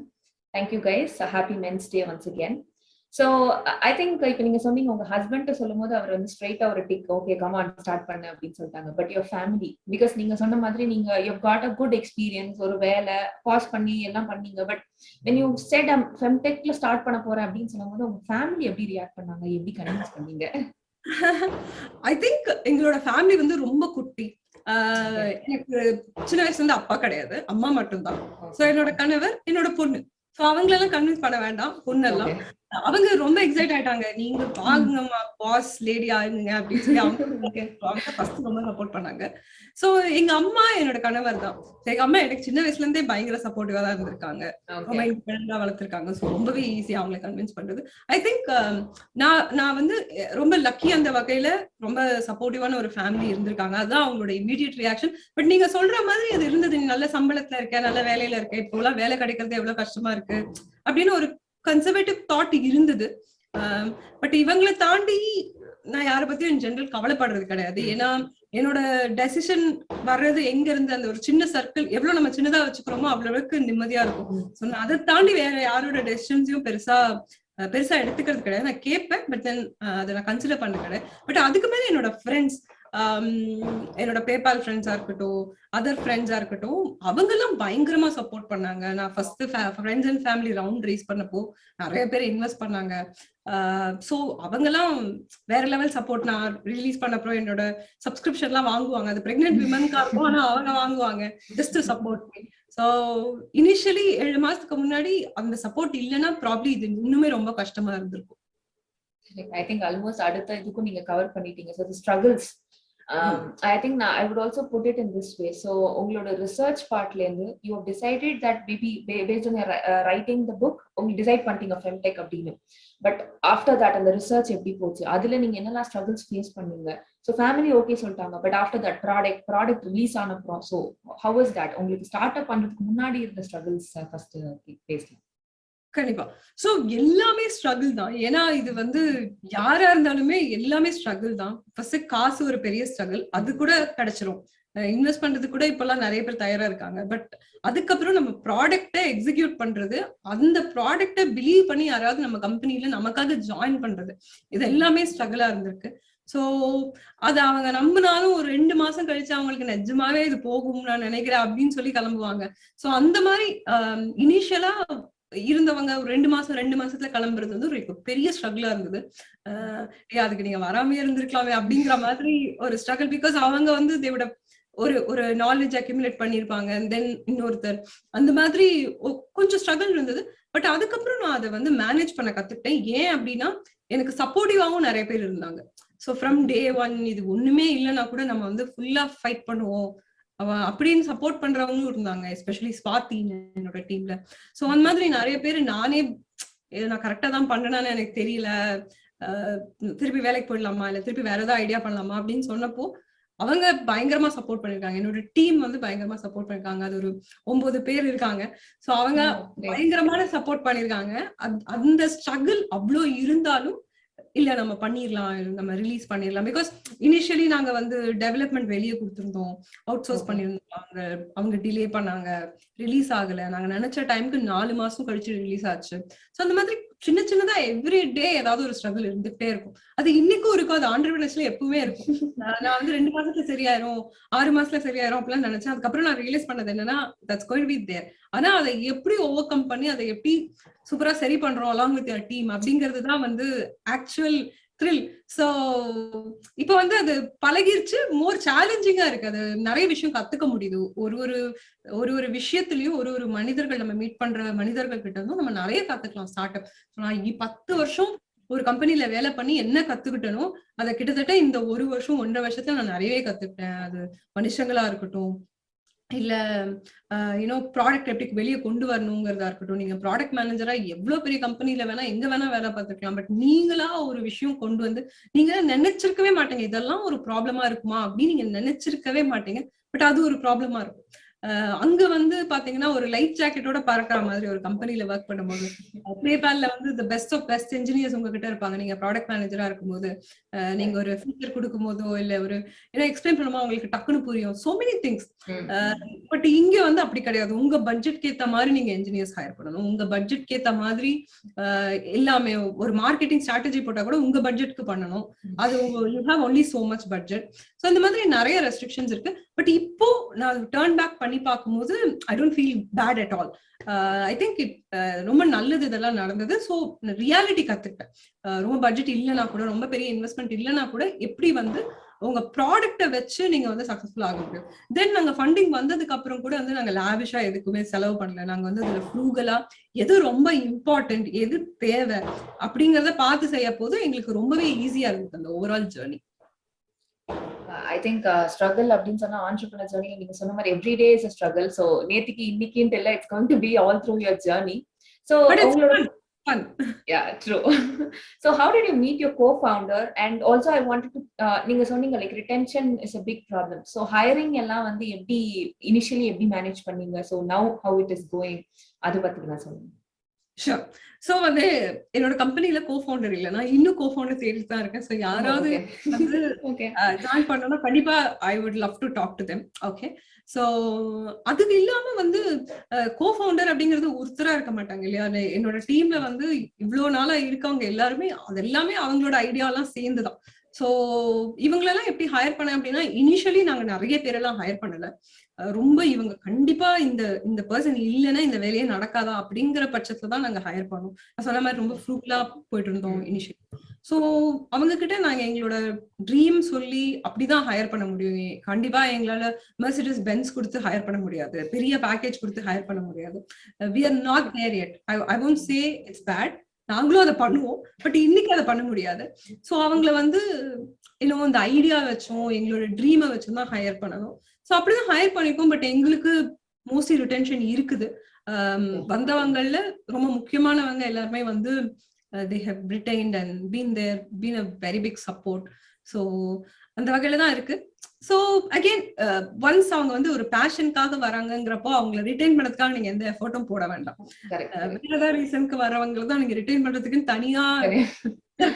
Thank you guys. Happy Men's Day once again. So I think இப்ப நீங்க சொன்னீங்க உங்க husband சொல்லும் போது அவர் வந்து ஸ்ட்ரெயிட்டா ஒரு டிக் ஓகே கம் ஆன் ஸ்டார்ட் பண்ண அப்படின்னு சொல்லிட்டாங்க. பட் யுவர் ஃபேமிலி, பிகாஸ் நீங்க சொன்ன மாதிரி நீங்க you got a good experience, ஒரு வேலை பாஸ் பண்ணி எல்லாம் பண்ணீங்க. பட் when you said ஃபெம்டெக்ல ஸ்டார்ட் பண்ண போறேன் அப்படின்னு சொல்லும் போது உங்க ஃபேமிலி எப்படி ரியாக்ட் பண்ணாங்க, எப்படி கன்வின்ஸ் பண்ணீங்க? ஐ திங்க் எங்களோட ஃபேமிலி வந்து ரொம்ப குட்டி. எனக்கு சின்ன வயசுல இருந்து அப்பா கிடையாது, அம்மா மட்டும்தான். சோ என்னோட கணவர், என்னோட பொண்ணு. சோ அவங்களெல்லாம் கன்வின்ஸ் பண்ண வேண்டாம், பொண்ணெல்லாம் அவங்க ரொம்ப எக்ஸைட் ஆயிட்டாங்க. நீங்க வாங்குங்கம்மா, பாஸ் லேடி ஆகுங்க அப்படின்னு சொல்லி அவங்க ஃபர்ஸ்ட் ரொம்ப சப்போர்ட் பண்ணாங்க. சோ எங்க அம்மா என்னோட கணவர் தான். எங்க அம்மா எனக்கு சின்ன வயசுல இருந்தே பயங்கர சப்போர்ட்டிவா தான் இருந்திருக்காங்க, ரொம்ப இண்டிபெண்டண்டா வளர்த்திருக்காங்க. சோ ரொம்பவே ஈஸியா அவங்களை கன்வின்ஸ் பண்றது. ஐ திங்க் நான் வந்து ரொம்ப லக்கி அந்த வகையில. ரொம்ப சப்போர்ட்டிவான ஒரு ஃபேமிலி இருந்திருக்காங்க, அதுதான் அவங்களோட இமீடியட் ரியாக்ஷன். பட் நீங்க சொல்ற மாதிரி அது இருந்தது, நல்ல சம்பளத்துல இருக்க, நல்ல வேலையில இருக்க, இப்போ எல்லாம் வேலை கிடைக்கிறது எவ்வளவு கஷ்டமா இருக்கு அப்படின்னு ஒரு கன்சர்வேட்டிவ் தாட் இருந்தது. பட் இவங்களை தாண்டி நான் யாரை பத்தியும் இன் ஜெனரல் கவலைப்படுறது கிடையாது. ஏன்னா என்னோட டெசிஷன் வர்றது எங்க இருந்து, அந்த ஒரு சின்ன சர்க்கிள் எவ்வளவு நம்ம சின்னதா வச்சுக்கிறோமோ அவ்வளவுக்கு நிம்மதியா இருக்கும். சோ நான் அதை தாண்டி வேற யாரோட டெசிஷன்ஸையும் பெருசா எடுத்துக்கிறது கிடையாது. நான் கேட்பேன், பட் தென் அதை நான் கன்சிடர் பண்ண கிடையாது. பட் அதுக்கு மேல என்னோட ஃப்ரெண்ட்ஸ், என்னோட பேபால் ஃப்ரெண்ட்ஸா இருக்கட்டும், அதர் ஃப்ரெண்ட்ஸா இருக்கட்டும், அவங்க எல்லாம் பயங்கரமா சப்போர்ட் பண்ணாங்க. நான் first friends and family round race பண்ணப்போ நிறைய பேர் இன்வெஸ்ட் பண்ணாங்க. சோ அவங்க எல்லாம் வேற லெவல் சப்போர்ட். நான் ரிலீஸ் பண்ணப்போ என்னோட சப்ஸ்கிரிப்ஷன் எல்லாம் வாங்குவாங்க, அது பிரெக்னென்ட் விமன்கா இருக்கும், ஆனா அவங்க வாங்குவாங்க ஜஸ்ட் சப்போர்ட். சோ இனிஷியலி 7 மாசத்துக்கு முன்னாடி அந்த சப்போர்ட் இல்லைன்னா ப்ராப்ளி இது இன்னுமே ரொம்ப கஷ்டமா இருந்திருக்கும். I think almost அடுத்த இதுக்கும் நீங்க கவர் பண்ணிட்டீங்க. So the struggles, I think I would also put it in this way. So உங்களோட research partல இருந்து you have decided that maybe based on your writing the book உங்களுக்கு டிசைட் பண்ணிட்டீங்க femtech அப்படின்னு. But after that அந்த research எப்படி போச்சு, அதுல நீங்க என்னெல்லாம் ஸ்ட்ரகிள்ஸ் ஃபேஸ் பண்ணீங்க? ஸோ ஃபேமிலி ஓகே சொல்லிட்டாங்க, but after that product release ஆன அப்புறம் ஸோ ஹவ் இஸ் தட்? உங்களுக்கு ஸ்டார்ட் அப் பண்றதுக்கு முன்னாடி இருந்த ஸ்ட்ரகிள்ஸ் ஃபர்ஸ்ட் பேசலாம். கண்டிப்பா. சோ எல்லாமே ஸ்ட்ரகிள் தான். ஏன்னா இது வந்து யாரா இருந்தாலுமே எல்லாமே ஸ்ட்ரகிள் தான். ஃபர்ஸ்ட் காசு ஒரு பெரிய ஸ்ட்ரகிள், அது கூட கிடைச்சிரும். இன்வெஸ்ட் பண்றது கூட இப்பெல்லாம் நிறைய பேர் தயாரா இருக்காங்க. பட் அதுக்கப்புறம் நம்ம ப்ராடக்ட எக்ஸிக்யூட் பண்றது, அந்த ப்ராடக்ட பிலீவ் பண்ணி யாராவது நம்ம கம்பெனில நமக்காக ஜாயின் பண்றது, இது எல்லாமே ஸ்ட்ரகிளா இருந்திருக்கு. சோ அது அவங்க நம்பினாலும் ஒரு 2 மாசம் கழிச்சு அவங்களுக்கு நிஜமாவே இது போகும் நான் நினைக்கிறேன் அப்படின்னு சொல்லி கிளம்புவாங்க. சோ அந்த மாதிரி இனிஷியலா இருந்தவங்க ஒரு 2 மாசத்துல கிளம்புறது வந்து ஒரு பெரிய ஸ்ட்ரகிளா இருந்தது. அதுக்கு நீங்க வராமே இருந்திருக்கலாமே அப்படிங்கிற மாதிரி ஒரு ஸ்ட்ரகிள். பிகாஸ் அவங்க வந்து தேவோட ஒரு நாலேஜ் அக்யூமுலேட் பண்ணிருப்பாங்க, தென் இன்னொருத்தர், அந்த மாதிரி கொஞ்சம் ஸ்ட்ரகிள் இருந்தது. பட் அதுக்கப்புறம் நான் அதை வந்து மேனேஜ் பண்ண கத்துக்கிட்டேன். ஏன் அப்படின்னா எனக்கு சப்போர்ட்டிவாவும் நிறைய பேர் இருந்தாங்க. சோ ஃப்ரம் டே 1 இது ஒண்ணுமே இல்லைன்னா கூட நம்ம வந்து ஃபுல்லா ஃபைட் பண்ணுவோம் அப்படின்னு சப்போர்ட் பண்றவங்களும் இருந்தாங்க, எஸ்பெஷலி ஸ்வாதி என்னோட டீம்ல. சோ அந்த மாதிரி நிறைய பேர் நான் கரெக்டா தான் பண்ணேன்னு எனக்கு தெரியல, திருப்பி வேலைக்கு போயிடலாமா இல்ல திருப்பி வேற ஏதாவது ஐடியா பண்ணலாமா அப்படின்னு சொன்னப்போ அவங்க பயங்கரமா சப்போர்ட் பண்ணிருக்காங்க. என்னோட டீம் வந்து பயங்கரமா சப்போர்ட் பண்ணிருக்காங்க. அது ஒரு 9 பேர் இருக்காங்க. சோ அவங்க பயங்கரமான சப்போர்ட் பண்ணிருக்காங்க. அந்த ஸ்ட்ரகிள் அவ்ளோ இருந்தாலும் இல்ல நம்ம பண்ணிரலாம், நம்ம ரிலீஸ் பண்ணிரலாம். பிகாஸ் இனிஷியலி நாங்க வந்து டெவலப்மெண்ட் வெளிய குடுத்திருந்தோம். அவுட் சோர்ஸ் பண்ணிருந்தாங்க. அவங்க டிலே பண்ணாங்க. ரிலீஸ் ஆகல. நாங்க நினைச்ச டைம்க்கு 4 மாசம் கழிச்சு ரிலீஸ் ஆச்சு. சோ அந்த மாதிரி சின்ன சின்னதா எவ்ரி டே ஏதாவது ஒரு ஸ்ட்ரகிள் இருந்துட்டே இருக்கும். அது இன்னைக்கும் இருக்கும். அது ஆண்டர்பிரினர்ஸ்ல எப்பவுமே இருக்கும். நான் வந்து 2 மாசத்துல சரியாயிரும், 6 மாசத்துல சரியாயிரும் அப்படிலாம் நினைச்சேன். அதுக்கப்புறம் நான் ரியலைஸ் பண்ணது என்னன்னா, தட்ஸ் கோயிங் பி தேர். ஆனா அதை எப்படி ஓவர் கம் பண்ணி அதை எப்படி சூப்பரா சரி பண்றோம் அலாங் வித் யுவர் டீம் அப்படிங்கிறது தான் வந்து ஆக்சுவல் த்ரில். சோ இப்ப வந்து அது பழகிருச்சு, மோர் சேலஞ்சிங்கா இருக்கு. அது நிறைய விஷயம் கத்துக்க முடியுது. ஒரு ஒரு ஒரு ஒரு விஷயத்திலயும் ஒரு ஒரு மனிதர்கள் நம்ம மீட் பண்ற மனிதர்கள் கிட்ட இருந்தும் நம்ம நிறைய கத்துக்கலாம். ஸ்டார்ட் அப் நான் 10 வருஷம் ஒரு கம்பெனில வேலை பண்ணி என்ன கத்துக்கிட்டனோ அதை கிட்டத்தட்ட இந்த 1 வருஷம் 1.5 வருஷத்துல நான் நிறையவே கத்துக்கிட்டேன். அது மனுஷங்களா இருக்கட்டும், இல்ல ப்ராடக்ட் எப்படி வெளியே கொண்டு வரணுங்கிறதா இருக்கட்டும். நீங்க ப்ராடக்ட் மேனேஜரா எவ்வளவு பெரிய கம்பெனில வேணா எங்க வேணா வேலை பார்த்துக்கலாம். பட் நீங்களா ஒரு விஷயம் கொண்டு வந்து நீங்க நினைச்சிருக்கவே மாட்டீங்க இதெல்லாம் ஒரு ப்ராப்ளமா இருக்குமா அப்படின்னு நீங்க நினைச்சிருக்கவே மாட்டீங்க. பட் அது ஒரு ப்ராப்ளமா இருக்கும். அங்க வந்து பாத்தீங்கன்னா ஒரு லைட் ஜாக்கெட்டோட பறக்கிற மாதிரி ஒரு கம்பெனில ஒர்க் பண்ணும்போது பேபால்ல வந்து the best of best engineers உங்ககிட்ட இருப்பாங்க. நீங்க ப்ராடக்ட் மேனேஜரா இருக்கும்போது நீங்க ஒரு ஃபீச்சர் கொடுக்கும் போதோ இல்ல ஒரு எக்ஸ்பிளைன் பண்ணுமோ உங்களுக்கு டக்குன்னு புரியும். So many things. பட் இங்க வந்து அப்படி கிடையாது. உங்க பட்ஜெட்க்கு ஏத்த மாதிரி நீங்க இன்ஜினியர்ஸ் ஹையர் பண்ணணும். உங்க பட்ஜெட்க்கு ஏத்த மாதிரி எல்லாமே ஒரு மார்க்கெட்டிங் ஸ்ட்ராட்டஜி போட்டா கூட உங்க பட்ஜெட்க்கு பண்ணணும். அது you have only so much budget. So இந்த மாதிரி நிறைய ரெஸ்ட்ரிக்ஷன்ஸ் இருக்கு. பட் இப்போ நான் டர்ன் பேக் பண்ணி பார்க்கும்போது I don't feel bad at all. I think ரொம்ப நல்லது இதெல்லாம் நடந்தது. ஸோ ரியாலிட்டி கத்துக்கிட்டேன். ரொம்ப பட்ஜெட் இல்லைன்னா கூட, ரொம்ப பெரிய இன்வெஸ்ட்மெண்ட் இல்லைன்னா கூட எப்படி வந்து உங்க ப்ராடக்ட்டை வச்சு நீங்க வந்து சக்சஸ்ஃபுல் ஆக முடியும். தென் நாங்க ஃபண்டிங் வந்ததுக்கு அப்புறம் கூட வந்து நாங்க லாவிஷா எதுக்குமே செலவு பண்ணல. நாங்க வந்து அதுல ஃப்ரூகலா எது ரொம்ப இம்பார்ட்டன்ட், எது தேவை அப்படிங்கறத பார்த்து செய்ய போது எங்களுக்கு ரொம்பவே ஈஸியா இருந்தது அந்த overall journey. I think struggle அப்படின்னு சொன்னா ஆண்டர்பிரினர் ஜர்னி நீங்க சொன்ன மாதிரி every day is struggle. So நேத்திக்கு இன்னைக்குன்னு இல்லை, it's going to B all through your journey. So உங்களோட yeah, true. So how did you meet your co-founder? And also I wanted to நீங்க சொன்னீங்க like retention is a big problem. So hiring எல்லாம் வந்து எப்படி initially எப்படி manage பண்ணீங்க? So now how it is going? அது பத்தி நான் சொல்லுங்க. Sure. சோ வந்து என்னோட கம்பெனில கோஃபவுண்டர் இல்ல, நான் இன்னும் கோஃபவுண்டர் தேடிட்டு தான் இருக்கேன். சோ யாராவது வந்து ஜாயின் பண்ணனும்னா கண்டிப்பா I would love to talk to them. Okay. So அதுக்கு இல்லாம வந்து கோஃபவுண்டர் அப்படிங்கிறது ஒருத்தரா இருக்க மாட்டாங்க இல்லையா? என்னோட டீம்ல வந்து இவ்வளவு நாளா இருக்கவங்க எல்லாருமே அது எல்லாமே அவங்களோட ஐடியா எல்லாம் சேர்ந்துதான். சோ இவங்களெல்லாம் எப்படி ஹையர் பண்ண அப்படின்னா, இனிஷியலி நாங்க நிறைய பேரெல்லாம் ஹையர் பண்ணல. ரொம்ப இவங்க கண்டிப்பா இந்த பர்சன் இல்லைன்னா இந்த வேலையே நடக்காதா அப்படிங்கிற பட்சத்துல தான் நாங்க ஹையர் பண்ணோம். நான் சொன்ன மாதிரி ரொம்ப ஃப்ரூட்லா போயிட்டு இருந்தோம் இனிஷியல். சோ அவங்க கிட்ட நாங்க எங்களோட ட்ரீம் சொல்லி அப்படிதான் ஹையர் பண்ண முடியும். கண்டிப்பா எங்களால மெர்சிடிஸ் பென்ஸ் கொடுத்து ஹையர் பண்ண முடியாது, பெரிய பேக்கேஜ் கொடுத்து ஹையர் பண்ண முடியாது. we are not there yet. I won't say it's bad. நாங்களும் அதை பண்ணுவோம், பட் இன்னைக்கு அதை பண்ண முடியாது. சோ அவங்கள வந்து இன்னும் இந்த ஐடியா வச்சோம், எங்களோட ட்ரீமை வச்சும் தான் ஹையர் பண்ணணும். சோ அப்படிதான் ஹையர் பண்ணிப்போம். பட் எங்களுக்கு மோஸ்ட்லி ரிட்டென்ஷன் இருக்குது. வந்தவங்கள்ல ரொம்ப முக்கியமானவங்க எல்லாருமே வந்து they have retained and been a very big support. So அந்த வகையில தான் இருக்கு. சோ அகைன் ஒன்ஸ் அவங்க வந்து ஒரு பேஷனுக்காக வராங்கிறப்போ அவங்களை ரிட்டைன் பண்றதுக்காக நீங்க எந்த எஃபோர்ட்டும் போட வேண்டாம். வேற ஏதாவது ரீசனுக்கு வரவங்களை தான் நீங்க ரிட்டைன் பண்றதுக்குன்னு தனியா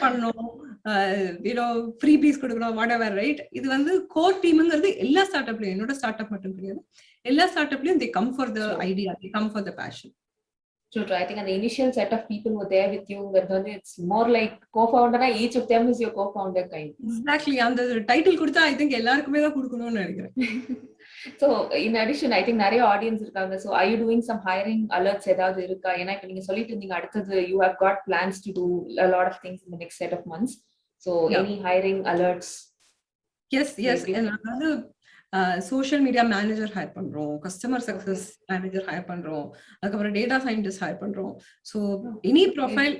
பண்ணணும், ஃப்ரீ பீஸ் கொடுக்கணும், whatever, ரைட்? இது வந்து கோர் டீம்ங்கிறது எல்லா ஸ்டார்ட் அப்லயும், என்னோட ஸ்டார்ட் அப் மட்டும் கிடையாது, எல்லா start அப்லயும் they come for the idea, they come for the passion. True. I think the initial set of people were there with you. It's more like co-founder. Each of them is your co-founder kind. Exactly. அந்த title கொடுத்தா I think எல்லாருக்குமே தான் கொடுக்கணும்னு நினைக்கிறேன். So in addition, I think நிறைய audience இருக்காங்க. So are you doing some hiring alerts ஏதாவது இருக்கா? ஏன்னா இப்ப நீங்க சொல்லிட்டு இருந்தீங்க அடுத்தது you have got plans to do a lot of things in the next set of months. So any hiring alerts? Yes. அதாவது சோஷியல் மீடியா மேனேஜர் ஹையர் பண்றோம், கஸ்டமர் சக்சஸ் மேனேஜர் ஹையர் பண்றோம், அதுக்கப்புறம் டேட்டா சயின்டிஸ்ட் ஹையர் பண்றோம். So any profile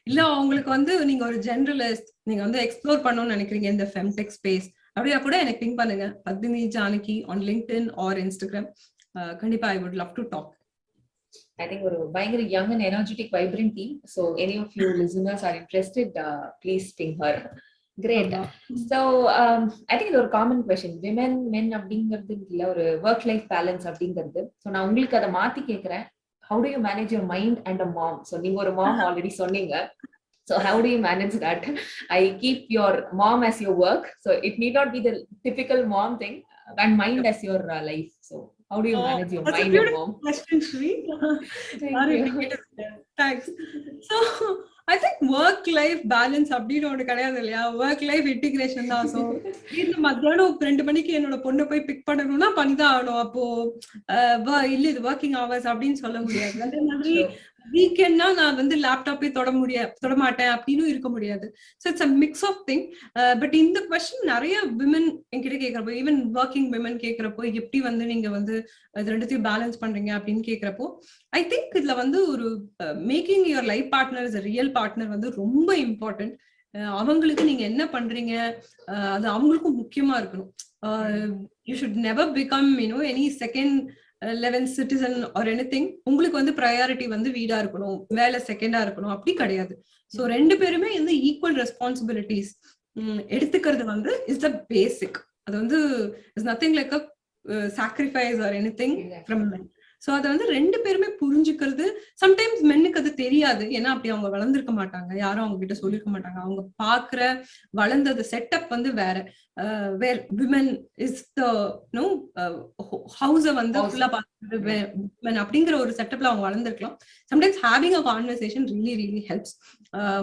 இல்ல அவங்களுக்கு வந்து நீங்க ஒரு ஜெனரலிஸ்ட், நீங்க வந்து எக்ஸ்ப்ளோர் பண்ணணும்னு நினைக்கிறீங்க இந்த ஃபெம்டெக் ஸ்பேஸ் அப்படியா கூட எனக்கு பிங் பண்ணுங்க, Padmini Janaki on LinkedIn or Instagram. கண்டிப்பா I would love to talk. I think ஒரு பயங்கர young and energetic vibrant team. So any of you listeners are interested, please ping her. Great. So I think இது ஒரு common question, women men அப்படிங்கிறது இல்ல, ஒரு work life balance அப்படிங்கிறது. So நான் உங்களுக்கு அதை மாத்தி கேட்கிறேன், how do you manage your mind and a mom? So நீங்க ஒரு mom already சொன்னீங்க. So how do you manage that? I keep your mom as your work, so it need not be the typical mom thing, and mind as your life. So how do you manage your That's mind a and beautiful mom? question, Shri. Thank you. Thanks. So I think work life balance அப்படின்னு ஒண்ணு கிடையாது இல்லையா, work life integration தான். So இந்த மத்தியானம் 2 மணிக்கு என்னோட பொண்ணை போய் பிக் பண்ணணும்னா பண்ணிதான் ஆகணும். அப்போ இல்ல இது ஒர்க்கிங் ஹவர்ஸ் அப்படின்னு சொல்ல முடியாது. அதே மாதிரி வீக்கெண்ட்னா நான் வந்து லேப்டாப்பே தொட மாட்டேன் அப்படின்னு இருக்க முடியாது. So it's a mix of thing. But இந்த கொஸ்டின் நிறைய விமன் என்கிட்ட கேட்கறப்போ, ஈவன் ஒர்க்கிங் விமன் கேட்கறப்போ, எப்படி வந்து நீங்க வந்து இது ரெண்டுத்தையும் பேலன்ஸ் பண்றீங்க அப்படின்னு கேட்கறப்போ, ஐ திங்க் இதுல வந்து ஒரு making your life partner is real partner வந்து ரொம்ப இம்பார்ட்டன்ட். அவங்களுக்கு நீங்க என்ன பண்றீங்க அது அவங்களுக்கும் முக்கியமா இருக்கணும். You should never become any second level citizen or anything. உங்களுக்கு வந்து ப்ரையாரிட்டி வந்து வீடா இருக்கணும், வேலை செகண்டா இருக்கணும், அப்படி கிடையாது. ஸோ 2 பேருமே வந்து ஈக்குவல் ரெஸ்பான்சிபிலிட்டிஸ் எடுத்துக்கிறது வந்து இஸ் த பேசிக். அது வந்து is nothing like a sacrifice or anything from men. So அதை வந்து 2 பேருமே புரிஞ்சுக்கிறது. சம்டைம்ஸ் மென்னுக்கு அது தெரியாது, ஏன்னா அப்படி அவங்க வளர்ந்துருக்க மாட்டாங்க, யாரும் அவங்க கிட்ட சொல்லிருக்க மாட்டாங்க. அவங்க பாக்குற வளர்ந்தது செட்டப் வந்து வேற. வேர் விமன் இஸ் த ஹவுஸ வந்து ஃபுல்லா பாக்குறது விமன் அப்படிங்கிற ஒரு செட்டப்ல அவங்க வளர்ந்துருக்கலாம். Sometimes having a conversation really really helps.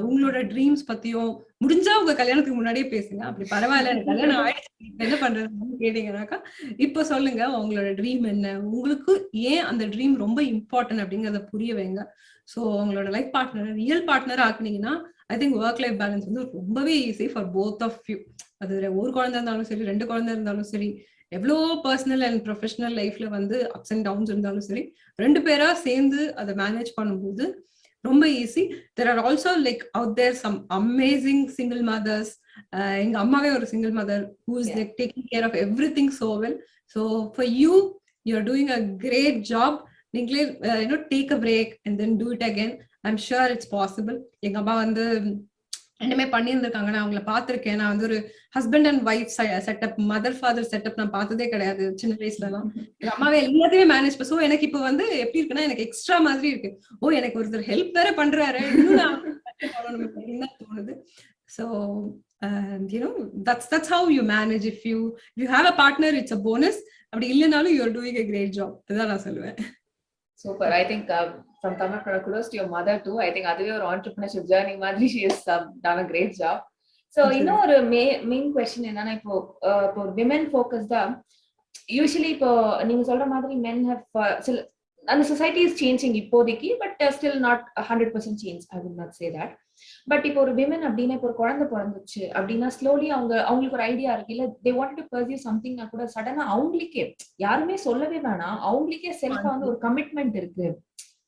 உங்களோட ட்ரீம்ஸ் பத்தியும் முடிஞ்சா உங்க கல்யாணத்துக்கு முன்னாடியே பேசுங்க. அப்படி பரவாயில்ல எனக்கு கல்யாணம் ஆயிடுச்சு என்ன பண்றதுன்னு கேட்டீங்கன்னாக்கா இப்ப சொல்லுங்க உங்களோட ட்ரீம் என்ன, உங்களுக்கு ஏன் அந்த ட்ரீம் ரொம்ப இம்பார்ட்டன்ட் அப்படிங்கறத புரிய வைங்க. சோ உங்களோட லைஃப் பார்ட்னர் ரியல் பார்ட்னர் ஆக்குனீங்கன்னா I think work life balance வந்து ரொம்பவே easy for both of you. அது ஒரு குழந்தை இருந்தாலும் சரி, 2 குழந்தை இருந்தாலும் சரி, எவ்வளோ பர்சனல் அண்ட் ப்ரொஃபஷனல் லைஃப்ல வந்து அப்ஸ் அண்ட் டவுன்ஸ் இருந்தாலும் சரி, 2 பேரா சேர்ந்து அதை மேனேஜ் பண்ணும்போது ரொம்ப easy. There are also like out there some amazing single mothers. எங்க அம்மாவே ஒரு single mother who is like taking care of everything so well. So for you you're doing a great job. நீங்களே take a break and then do it again. I'm sure it's possible. எங்க அம்மா வந்து என்னமே பண்ணியிருந்திருக்காங்க, நான் அவங்களை பார்த்திருக்கேன். நான் வந்து ஒரு husband and wife setup, mother father setup நான் பார்த்ததே கிடையாது சின்ன வயசுல எல்லாம். எங்க அம்மாவே எல்லாத்தையுமே மேனேஜ் பண்ண. ஸோ எனக்கு இப்போ வந்து எப்படி இருக்குன்னா எனக்கு எக்ஸ்ட்ரா மாதிரி இருக்கு. ஓ எனக்கு ஒருத்தர் ஹெல்ப் வேற பண்றாரு, இன்னும் நான் அப்படின்னு தான் தோணுது. So that's how you manage. If you have a partner, it's a bonus. அப்படி இல்லைனாலும் you are doing a great job. அதான் நான் சொல்லுவேன். Super. I think from Tamil kudos to your mother too. I think அதுவே ஒரு entrepreneurship journey மாதிரி she has done a great job. So இன்னொரு main question என்னன்னா, இப்போ women focused usually இப்போ நீங்க சொல்ற மாதிரி men have and the society is changing இப்போதைக்கு, but still not 100% change. I would not say that. But இப்போ ஒரு விமன் அப்படின்னா இப்போ ஒரு குழந்தை பிறந்துச்சு அப்படின்னா ஸ்லோலி அவங்களுக்கு ஒரு ஐடியா இருக்கு, இல்ல தே வாண்ட் டு பர்சியூ சம்திங்னா கூட சடனா அவங்களுக்கே யாருமே சொல்லவே வேணாம், அவங்களுக்கே செல்ஃபா வந்து ஒரு கமிட்மெண்ட் இருக்கு,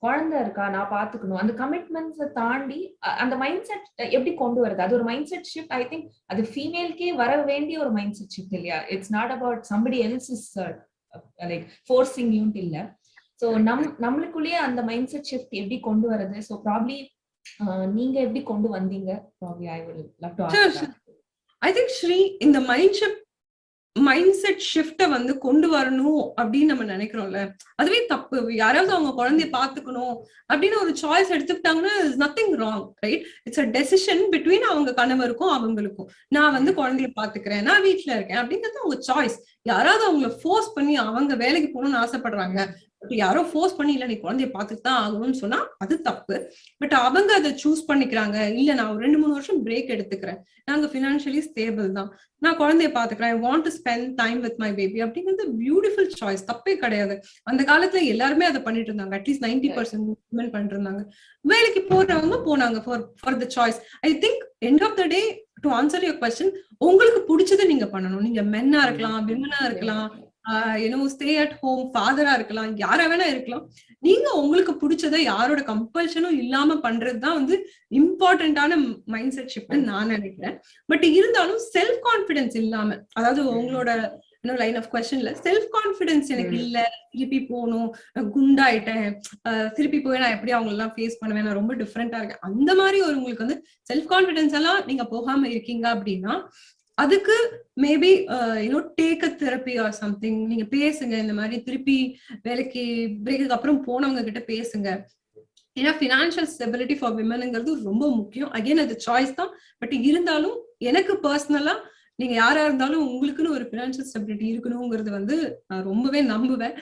குழந்தை இருக்கா நான் பாத்துக்கணும். அந்த கமிட்மெண்ட்ஸை தாண்டி அந்த மைண்ட் செட் எப்படி கொண்டு வருது, அது ஒரு mind set shift. I think அது ஃபீமேல்கே வர வேண்டிய ஒரு மைண்ட் செட் ஷிஃப்ட் இல்லையா? It's not about somebody else is like forcing tuned இல்ல. ஸோ நம்மளுக்குள்ளேயே அந்த மைண்ட் செட் ஷிஃப்ட் எப்படி கொண்டு வருது? ஸோ ப்ராப்ளி நீங்க எப்படி கொண்டு வந்தீங்க? Probably I will love to ask that. I think Shri இந்த மைண்ட் செட் ஷிஃப்ட வந்து கொண்டு வரணும் அப்படின்னு நம்ம நினைக்கிறோம்ல, அதுவே தப்பு. யாராவது அவங்க குழந்தைய பாத்துக்கணும் அப்படின்னு ஒரு சாய்ஸ் எடுத்துக்கிட்டாங்கன்னா is nothing wrong, right? It's a decision between அவங்க கணவருக்கும் அவங்களுக்கும். நான் வந்து குழந்தைய பாத்துக்கிறேன், நான் வீட்டுல இருக்கேன் அப்படிங்கிறது அவங்க சாய்ஸ். யாராவது அவங்கள ஃபோர்ஸ் பண்ணி அவங்க வேலைக்கு போகணும்னு ஆசைப்படுறாங்க, யாரோ ஃபோர்ஸ் பண்ணி இல்ல நீ குழந்தைய பாத்துட்டு தான் ஆகணும்னு சொன்னா அது தப்பு. பட் அவங்க அதை சூஸ் பண்ணிக்கிறாங்க, இல்ல நான் ஒரு 2-3 வருஷம் பிரேக் எடுத்துக்கிறேன், நாங்க பினான்சியலி ஸ்டேபிள் தான், நான் குழந்தைய பாத்துக்கிறேன், I want to spend time with my baby அப்படிங்கிறது பியூட்டிஃபுல் சாய்ஸ், தப்பே கிடையாது. அந்த காலத்துல எல்லாருமே அதை பண்ணிட்டு இருந்தாங்க, அட்லீஸ்ட் 90% பண்ணிட்டு இருந்தாங்க. வேலைக்கு போறவங்க போனாங்க for the choice. I think end of the day to answer your question, உங்களுக்கு பிடிச்சதை நீங்க பண்ணணும். நீங்க மென்னா இருக்கலாம், விமனா இருக்கலாம், ஸ்டே அட் ஹோம் ஃபாதரா இருக்கலாம், யாரா வேணா இருக்கலாம். நீங்க உங்களுக்கு பிடிச்சதை யாரோட கம்பல்ஷனும் இல்லாம பண்றதுதான் வந்து இம்பார்ட்டன்டான மைண்ட் செட் ஷிஃப்ட் நான் நினைக்கிறேன். பட் இருந்தாலும் செல்ஃப் கான்பிடன்ஸ் இல்லாம, அதாவது உங்களோட இன்னும் லைன் ஆஃப் கொஸ்டின்ல செல்ஃப் கான்பிடன்ஸ் எனக்கு இல்ல, திருப்பி போகணும், குண்டாயிட்டேன், திருப்பி போய் நான் எப்படி அவங்க எல்லாம் ஃபேஸ் பண்ணுவேன், நான் ரொம்ப டிஃப்ரெண்டா இருக்கேன், அந்த மாதிரி ஒரு உங்களுக்கு வந்து செல்ஃப் கான்பிடன்ஸ் எல்லாம் நீங்க போகாம இருக்கீங்க அப்படின்னா அதுக்கு maybe take a therapy or something. நீங்க பேசுங்க, இந்த மாதிரி திருப்பி வேலைக்கு பிரேக்குக்கு அப்புறம் போனவங்க கிட்ட பேசுங்க. ஏன்னா ஃபினான்ஷியல் ஸ்டெபிலிட்டி ஃபார் விமனுங்கிறது ரொம்ப முக்கியம். அகைன் அது சாய்ஸ் தான். பட் இருந்தாலும் எனக்கு பர்சனலா நீங்க யாரா இருந்தாலும் உங்களுக்குன்னு ஒரு ஃபினான்ஷியல் ஸ்டெபிலிட்டி இருக்கணுங்கிறது வந்து நான் ரொம்பவே நம்புவேன்.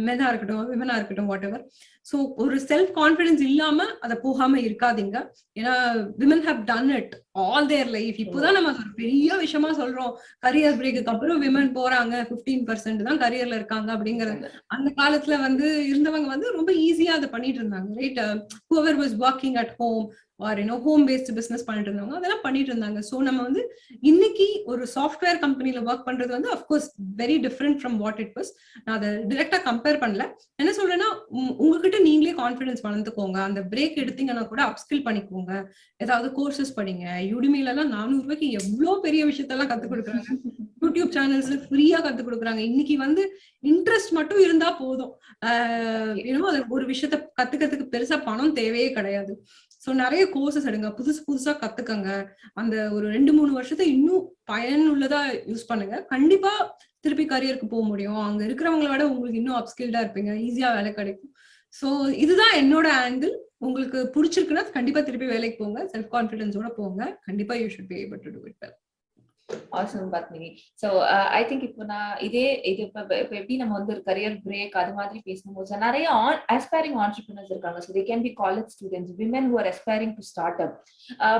மெனா இருக்கட்டும், விமனா இருக்கட்டும், வாட் எவர். ஸோ ஒரு செல்ஃப் கான்பிடன்ஸ் இல்லாம அதை போகாம இருக்காதீங்க. ஏன்னா women have done it all their life. இப்போதான் நம்ம அது ஒரு பெரிய விஷயமா சொல்றோம். கரியர் பிரேக்குக்கு அப்புறம் விமன் போறாங்க, 15% தான் கரியர்ல இருக்காங்க அப்படிங்கிறது. அந்த காலத்துல வந்து இருந்தவங்க வந்து ரொம்ப ஈஸியா அதை பண்ணிட்டு இருந்தாங்க, right? whoever was working at home or home based business பண்ணிட்டு இருந்தவங்க அதெல்லாம் பண்ணிட்டு இருந்தாங்க. ஸோ நம்ம வந்து இன்னைக்கு ஒரு சாஃப்ட்வேர் கம்பெனில ஒர்க் பண்றது வந்து of course very different from what it was. நான் அதை டிரெக்டா கம்பேர் பண்ணல. என்ன சொல்றேன்னா, உங்ககிட்ட நீங்களே கான்பிடன்ஸ் வளர்ந்துக்கோங்க. அந்த பிரேக் எடுத்தீங்கன்னா கூட அப்ஸ்கில் பண்ணிக்கோங்க, ஏதாவது கோர்சஸ் படிங்க. யூடிமில எல்லாம் 400 ரூபாய்க்கு எவ்வளவு பெரிய விஷயத்தெல்லாம் கத்துக் கொடுக்குறாங்க. யூடியூப் சேனல்ஸ் ஃப்ரீயா கத்து கொடுக்குறாங்க. இன்னைக்கு வந்து இன்ட்ரெஸ்ட் மட்டும் இருந்தா போதும். ஒரு விஷயத்த கத்துக்கிறதுக்கு பெருசா பணம் தேவையே கிடையாது. சோ நிறைய கோர்சஸ் எடுங்க, புதுசு புதுசா கத்துக்கங்க. அந்த ஒரு 2-3 வருஷத்தை இன்னும் பயனுள்ளதா யூஸ் பண்ணுங்க. கண்டிப்பா திருப்பி கரியருக்கு போக முடியும். அங்க இருக்கிறவங்கள விட உங்களுக்கு இன்னும் அப்ஸ்கில்டா இருப்பீங்க, ஈஸியா வேலை கிடைக்கும். சோ இதுதான் என்னோட ஆங்கிள். உங்களுக்கு பிடிச்சிருக்குன்னா கண்டிப்பா திருப்பி வேலைக்கு போங்க, செல்ஃப் கான்பிடன்ஸோட போங்க. கண்டிப்பா you should be able to to it well. Awesome Padmini. So I think இப்போ நான் இது இப்ப எப்படி நம்ம வந்து ஒரு கரியர் பிரேக் அது மாதிரி பேசணும்போது நிறைய aspiring entrepreneurs இருக்காங்க. So they can be college students, women who are aspiring to start up.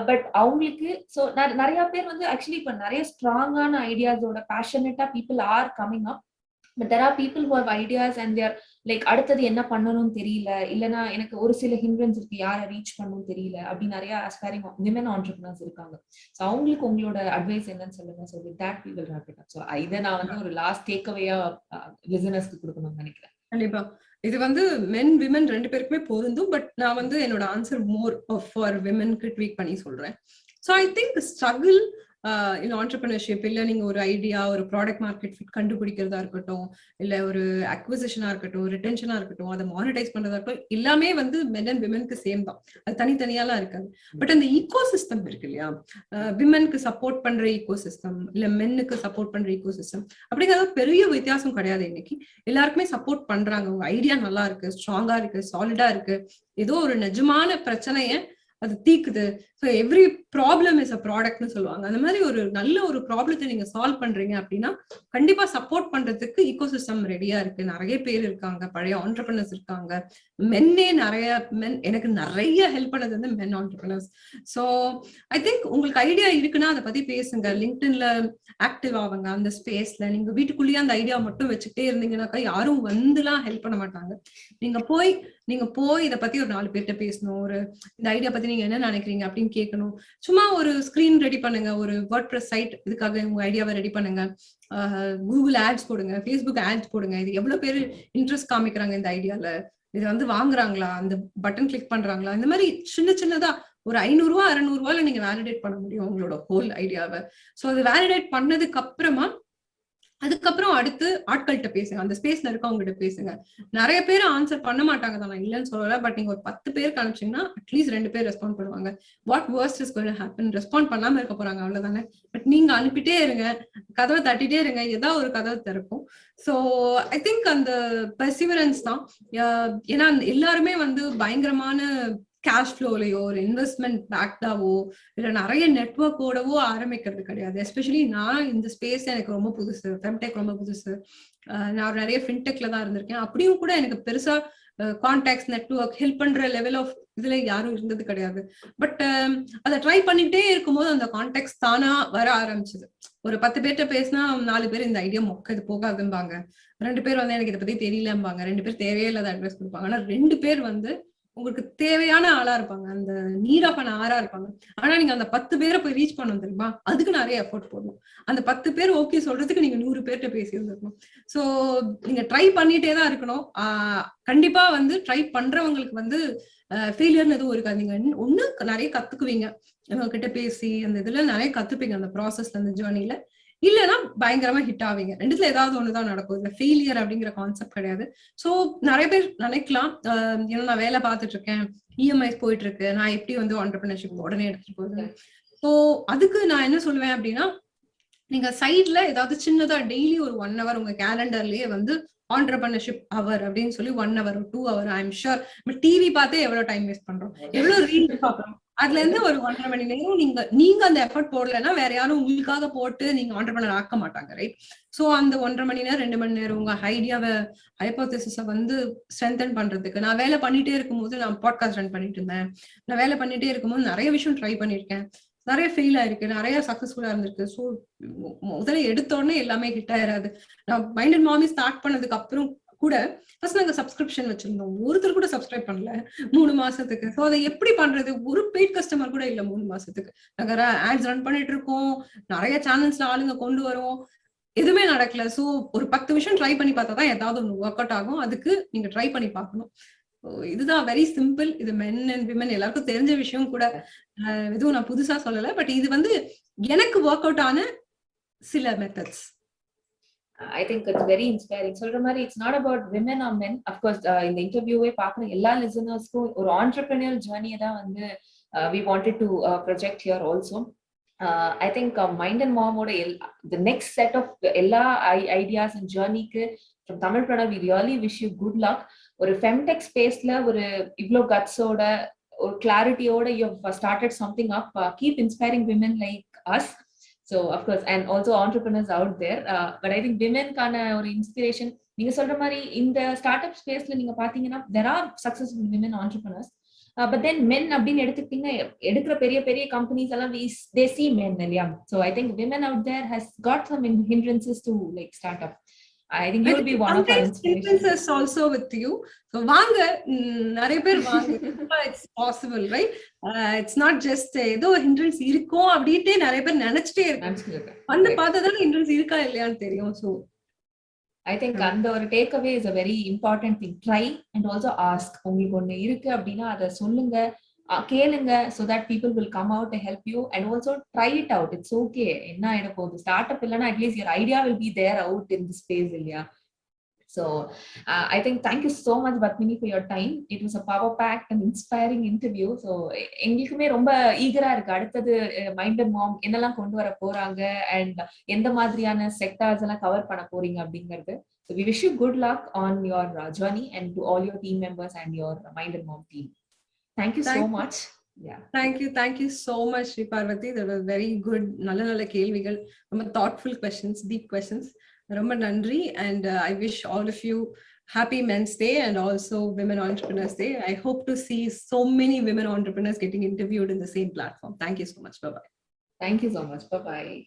But அவங்களுக்கு ஸோ நிறைய பேர் வந்து ஆக்சுவலி இப்போ நிறைய ஸ்ட்ராங்கான ஐடியாஸோட பேஷனேட்டா people are coming up. But there are people who have ideas and they are like அடுத்தது என்ன பண்ணணும்னு தெரியல, இல்லைன்னா எனக்கு ஒரு சில ஹிண்ட்ரன்ஸ் இருக்கு, யாரை ரீச் பண்ணணும்னு தெரியல, அப்படி நிறைய aspiring women entrepreneurs இருக்காங்க. ஸோ அவங்களுக்கு உங்களோட அட்வைஸ் என்னன்னு சொல்லுங்க. So with that we will wrap it up. So இதை நான் வந்து ஒரு லாஸ்ட் டேக்அவேயா லிசனர்ஸ்க்கு கொடுக்கணும்னு நினைக்கிறேன். கண்டிப்பா இது வந்து மென் விமன் ரெண்டு பேருக்குமே பொருந்தும். பட் நான் வந்து என்னோட ஆன்சர் மோர் ஃபார் விமனுக்கு ட்வீட் பண்ணி சொல்றேன். So I think struggle in entrepreneurship, இல்ல நீங்க ஒரு ஐடியா, ஒரு ப்ராடக்ட் மார்க்கெட் ஃபிட் கண்டுபிடிக்கிறதா இருக்கட்டும், இல்ல ஒரு அக்விசிஷனா இருக்கட்டும், ரிட்டென்ஷனா இருக்கட்டும், அதை மானிட்டைஸ் பண்றதா இருக்கட்டும், எல்லாமே வந்து மென் அண்ட் விமனுக்கு சேம் தான். அது தனித்தனியாலாம் இருக்காது. பட் அந்த ஈகோ சிஸ்டம் இருக்கு இல்லையா, விமனுக்கு சப்போர்ட் பண்ற ஈகோ சிஸ்டம், இல்ல மென்னுக்கு சப்போர்ட் பண்ற ஈகோ சிஸ்டம், அப்படிங்கிறது பெரிய வித்தியாசம் கிடையாது. இன்னைக்கு எல்லாருக்குமே சப்போர்ட் பண்றாங்க. உங்க ஐடியா நல்லா இருக்கு, ஸ்ட்ராங்கா இருக்கு, சாலிடா இருக்கு, ஏதோ ஒரு நிஜமான பிரச்சனைய அது தீக்குது. So every problem is a ப்ராடக்ட்னு சொல்லுவாங்க. அந்த மாதிரி ஒரு நல்ல ஒரு ப்ராப்ளத்தை நீங்க சால்வ் பண்றீங்க அப்படின்னா கண்டிப்பா சப்போர்ட் பண்றதுக்கு ஈகோசிஸ்டம் ரெடியா இருக்கு. நிறைய பேர் இருக்காங்க, பழைய ஆண்டர்பிரினர்ஸ் இருக்காங்க. மென்னே நிறைய எனக்கு நிறைய ஹெல்ப் பண்ணது வந்து மென் ஆண்டர்பிரினர்ஸ். ஸோ ஐ திங்க் உங்களுக்கு ஐடியா இருக்குன்னா அதை பத்தி பேசுங்க, லிங்க்டின்ல ஆக்டிவ் ஆகுங்க. அந்த ஸ்பேஸ்ல நீங்க வீட்டுக்குள்ளேயே அந்த ஐடியா மட்டும் வச்சுக்கிட்டே இருந்தீங்கன்னாக்கா யாரும் வந்துலாம் ஹெல்ப் பண்ண மாட்டாங்க. நீங்க போய் இதை பத்தி ஒரு 4 பேர்கிட்ட பேசணும், ஒரு இந்த ஐடியா பத்தி நீங்க என்ன நினைக்கிறீங்க அப்படின்னு கேட்கணும். சும்மா ஒரு ஸ்கிரீன் ரெடி பண்ணுங்க, ஒரு வேர்ட்பிரஸ் சைட் இதுக்காக உங்க ஐடியாவை ரெடி பண்ணுங்க, கூகுள் ஆட்ஸ் போடுங்க, ஃபேஸ்புக் ஆட்ஸ் போடுங்க. இது எவ்வளவு பேர் இன்ட்ரெஸ்ட் காமிக்கிறாங்க இந்த ஐடியால, இது வந்து வாங்குறாங்களா, அந்த பட்டன் கிளிக் பண்றாங்களா, இந்த மாதிரி சின்னதா ஒரு 500 ரூபா 600 ரூபாயில நீங்க வேலிடேட் பண்ண முடியும் உங்களோட ஹோல் ஐடியாவை. சோ அது வேலிடேட் பண்ணதுக்கு அப்புறமா அதுக்கப்புறம் அடுத்து ஆட்கள்கிட்ட பேசுங்க, அந்த ஸ்பேஸ்ல இருக்கவங்ககிட்ட பேசுங்க. நிறைய பேர் ஆன்சர் பண்ண மாட்டாங்க தான், நான் இல்லைன்னு சொல்லல. பட் நீங்க ஒரு 10 பேருக்கு அனுப்பிச்சீங்கன்னா அட்லீஸ்ட் 2 பேர் ரெஸ்பாண்ட் பண்ணுவாங்க. What worst is going to happen, respond பண்ணாம இருக்க போறாங்க, அவ்வளவுதானே. பட் நீங்க அனுப்பிட்டே இருங்க, கதவை தட்டிட்டே இருங்க, ஏதாவது ஒரு கதவை திறக்கும். ஸோ ஐ திங்க் அந்த பெர்சிவரன்ஸ் தான். ஏன்னா எல்லாருமே வந்து பயங்கரமான கேஷ் ஃப்ளோலையோ ஒரு இன்வெஸ்ட்மெண்ட் பேக்டாவோ இல்ல நிறைய நெட்வொர்க்கோடவோ ஆரம்பிக்கிறது கிடையாது. எஸ்பெஷலி நான் இந்த ஸ்பேஸ் எனக்கு ரொம்ப புதுசு, ஃபெம்டெக் ரொம்ப புதுசு. நான் நிறைய ஃபின்டெக்ல தான் இருந்திருக்கேன். அப்படியும் கூட எனக்கு பெருசா கான்டாக்ட்ஸ், நெட்வொர்க், ஹெல்ப் பண்ற லெவல் ஆஃப் இதுல யாரும் இருந்தது கிடையாது. பட் அதை ட்ரை பண்ணிட்டே இருக்கும்போது அந்த கான்டாக்ட்ஸ் தானா வர ஆரம்பிச்சது. ஒரு 10 பேர்கிட்ட பேசினா 4 பேர் இந்த ஐடியா மொக்க, இது போகாதும்பாங்க. 2 பேர் வந்து எனக்கு இதை பத்தி தெரியலம்பாங்க. 2 பேர் தேவையே இல்லாத அட்வைஸ் கொடுப்பாங்க. ஆனா 2 பேர் வந்து உங்களுக்கு தேவையான ஆளா இருப்பாங்க, அந்த நீட் ஆஃப் அன் ஆரா இருப்பாங்க. ஆனா நீங்க அந்த 10 பேரை போய் ரீச் பண்ணணும் தெரியுமா, அதுக்கு நிறைய எஃபோர்ட் போடணும். அந்த 10 பேர் ஓகே சொல்றதுக்கு நீங்க 100 பேர்கிட்ட பேசி இருந்திருக்கணும். சோ நீங்க ட்ரை பண்ணிட்டே தான் இருக்கணும். கண்டிப்பா வந்து ட்ரை பண்றவங்களுக்கு வந்து ஃபெயிலியர்னு எதுவும் இருக்காது. நீங்க ஒண்ணு நிறைய கத்துக்குவீங்க, கிட்ட பேசி அந்த இதுல நிறைய கத்துப்பீங்க, அந்த ப்ராசஸ்ல, அந்த ஜேர்னில. இல்லைன்னா பயங்கரமா ஹிட் ஆவீங்க. ரெண்டுத்துல ஏதாவது ஒண்ணுதான் நடக்கும். இந்த ஃபெயிலியர் அப்படிங்கிற கான்செப்ட் கிடையாது. சோ நிறைய பேர் நினைக்கலாம் ஏன்னா நான் வேலை பார்த்துட்டு இருக்கேன், இஎம்ஐஸ் போயிட்டு இருக்கு, நான் எப்படி வந்து ஆண்டர்பிரினர்ஷிப் உடனே எடுத்துட்டு போகுது. சோ அதுக்கு நான் என்ன சொல்லுவேன் அப்படின்னா, நீங்க சைட்ல ஏதாவது சின்னதா டெய்லி ஒரு 1 hour உங்க கேலண்டர்லயே வந்து ஆண்டர்பிரினர்ஷிப் அவர் அப்படின்னு சொல்லி 1 hour 2 hour I am sure. TV பார்த்தே எவ்வளவு டைம் வேஸ்ட் பண்றோம், எவ்வளவு ரீல்ஸ் பாக்குறோம். அதுல இருந்து ஒரு 1.5 மணி நேரம் நீங்க அந்த எஃபர்ட் போடலைன்னா வேற யாரும் உங்களுக்காக போட்டு நீங்க ஆண்டர்பிரினர் ஆக்க மாட்டாங்க, ரைட்? சோ அந்த 1.5 மணி நேரம் 2 மணி நேரம் உங்க ஐடியாவை ஹைபோதேசிஸை வந்து ஸ்ட்ரென்தன் பண்றதுக்கு. நான் வேலை பண்ணிட்டே இருக்கும்போது நான் பாட்காஸ்ட் ரன் பண்ணிட்டு இருந்தேன். நான் வேலை பண்ணிட்டே இருக்கும்போது நிறைய விஷயம் ட்ரை பண்ணிருக்கேன், நிறைய ஃபெயில் ஆயிருக்கு, நிறைய சக்சஸ்ஃபுல்லா இருந்திருக்கு. ஸோ முதல்ல எடுத்தோடனே எல்லாமே ஹிட் ஆயிராது. நான் மைண்ட் அண்ட் மாமி ஸ்டார்ட் பண்ணதுக்கு அப்புறம் கூட ஃபர்ஸ்ட் நாங்க சப்ஸ்கிரிப்ஷன் வச்சிருந்தோம், ஒருத்தர் கூட சப்ஸ்கிரைப் பண்ணல 3 மாசத்துக்கு. ஸோ அதை எப்படி பண்றது, ஒரு பெய்ட் கஸ்டமர் கூட இல்ல 3 மாசத்துக்கு. நாங்க ஆட்ஸ் ரன் பண்ணிட்டு இருக்கோம், நிறைய சேனல்ஸ்ல ஆளுங்க கொண்டு வரோம், எதுவுமே நடக்கல. ஸோ ஒரு 10 விஷயம் ட்ரை பண்ணி பார்த்தா தான் ஏதாவது ஒன்று ஒர்க் அவுட் ஆகும். அதுக்கு நீங்க ட்ரை பண்ணி பார்க்கணும். இதுதான் வெரி சிம்பிள். இது மென் அண்ட் விமன் எல்லாருக்கும் தெரிஞ்ச விஷயம் கூட, எதுவும் நான் புதுசா சொல்லல. பட் இது வந்து எனக்கு ஒர்க் அவுட் ஆன சில methods. I think it's very inspiring. சொல்ற மாதிரி it's not about women or men. Of course, இந்த இன்டர்வியூவே பார்க்குற எல்லா லிசனர்ஸ்க்கும் ஒரு entrepreneurial journey தான் வந்து we wanted to project here also. I think Mind and Mom ஓட the next set of எல்லா ideas and journey-க்கு from Tamilpranam, we really wish you good luck. ஒரு femtech space-ல ஒரு இவ்ளோ guts-ஓட ஒரு clarity-ஓட you have started something up. Keep inspiring women like us. So of course, and also entrepreneurs out there. But I think women kana or inspiration. நீங்க சொல்ற மாதிரி இந்த start up ஸ்பேஸ்ல நீங்க பாத்தீங்கன்னா there are successful women entrepreneurs. But then men அப்படின்னு எடுத்துக்கிட்டீங்கன்னா எடுக்கிற பெரிய பெரிய கம்பெனிஸ் எல்லாம் they see men இல்லையா? So I think women out there has got some hindrances to like start up. I think you will be one of our inspirations also with you. So வாங்க, நிறைய பேர் வாங்க. It's possible, right? It's not just ஏதோ hindrance இருக்கும் அப்படின்ட்டு நிறைய பேர் நினைச்சிட்டே இருக்காங்க. வந்து பார்த்ததானே hindrance இருக்கா இல்லையான்னு தெரியும். So I think அந்த ஒரு take away is a very important thing. Try and also ask. உங்களுக்கு ஒண்ணு இருக்கு அப்படின்னா அதை சொல்லுங்க, கேளுங்க, so that people will come out to help you and also try it out. It's okay. என்ன ஆயிட போகுது, ஸ்டார்ட் அப் இல்லைன்னா at least your idea will be there out in the space இல்லையா? So I think thank you so much Padmini for your time. It was a power packed and inspiring interview. So எங்களுக்குமே ரொம்ப ஈகரா இருக்கு அடுத்தது mind and மாம் என்னெல்லாம் கொண்டு வர போறாங்க and எந்த மாதிரியான செக்டார்ஸ் எல்லாம் கவர் பண்ண போறீங்க அப்படிங்கிறது. So we wish you good luck on your journey and to all your team members and your Mind and Mom team. Thank you so much. Yeah. Thank you so much, Sri Parvati. That was very good. நல்ல கேள்விகள், ரொம்ப thoughtful questions, deep questions. ரொம்ப நன்றி. And I wish all of you happy Men's Day and also Women Entrepreneurs Day. I hope to see so many women entrepreneurs getting interviewed in the same platform. Thank you so much. Bye-bye. Thank you so much. Bye-bye.